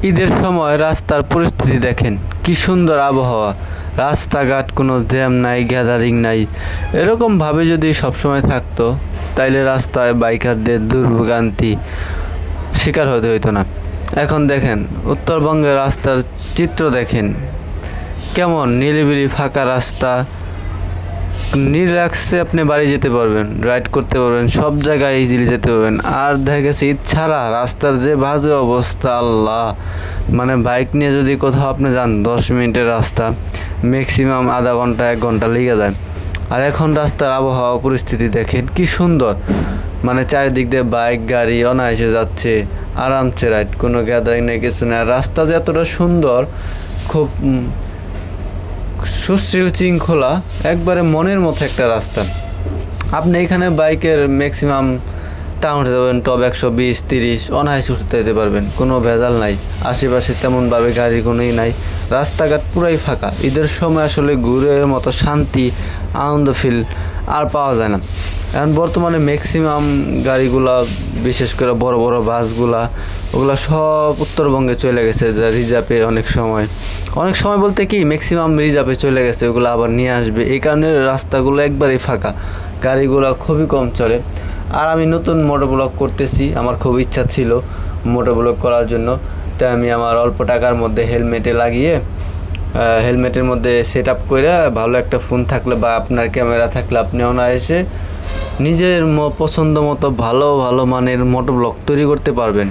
ঈদের সময় রাস্তার পরিস্থিতি দেখেন, কি সুন্দর আবহাওয়া, রাস্তাঘাট কোনো জ্যাম নাই, গ্যাদারিং নাই। এরকমভাবে যদি সবসময় থাকতো তাইলে রাস্তায় বাইকারদের দুর্ভোগান্তি শিকার হতে হইতো না। এখন দেখেন উত্তরবঙ্গের রাস্তার চিত্র দেখেন, কেমন নিরিবিলি ফাঁকা রাস্তা, রিল্যাক্সে আপনি বাড়ি যেতে পারবেন, রাইড করতে পারবেন, সব জায়গায় ইজিলি যেতে পারবেন। আর দেখা গেছে ঈদ ছাড়া রাস্তার যে বাজে অবস্থা, আল্লাহ, মানে বাইক নিয়ে যদি কোথাও আপনি যান 10 মিনিটের রাস্তা ম্যাক্সিমাম আধা ঘন্টা 1 ঘন্টা লেগে যায়। আর এখন রাস্তার আবহাওয়া পরিস্থিতি দেখেন কি সুন্দর, মানে চারিদিক দিয়ে বাইক গাড়ি অনায়াসে যাচ্ছে, আরামসে রাইড, কোনো গ্যাদারিং নেই, কিছু নেই। আর রাস্তা যে এতটা সুন্দর, খুব সুশীল শৃঙ্খলা, একবারে মনের মতো একটা রাস্তা। আপনি এখানে বাইকের ম্যাক্সিমাম টাউন উঠতে পারবেন, টপ 120-30 অনায়াসে উঠতে যেতে পারবেন, কোনো ভেজাল নাই। আশেপাশে তেমনভাবে গাড়ির কোনোই নাই, রাস্তাঘাট পুরাই ফাঁকা। ঈদের সময় আসলে ঘুরের মতো শান্তি আনন্দ ফিল আর পাওয়া যায় না। এখন বর্তমানে ম্যাক্সিমাম গাড়িগুলা, বিশেষ করে বড় বড় বাসগুলা, ওগুলা সব উত্তরবঙ্গে চলে গেছে, যা রিজার্ভে অনেক সময় বলতে কি ম্যাক্সিমাম রিজার্ভে চলে গেছে, ওগুলো আবার নিয়ে আসবে। এই কারণে রাস্তাগুলো একবারেই ফাঁকা, গাড়িগুলো খুবই কম চলে। আর আমি নতুন মোটোব্লগ করতেছি, আমার খুব ইচ্ছা ছিল মোটোব্লগ করার জন্য। তাই আমি আমার অল্প টাকার মধ্যে হেলমেটের মধ্যে সেট আপ করে, ভালো একটা ফোন থাকলে বা আপনার ক্যামেরা থাকলে আপনি অনায়াসে নিজের পছন্দ মতো ভালো ভালো মানের মোটোব্লগ তৈরি করতে পারবেন।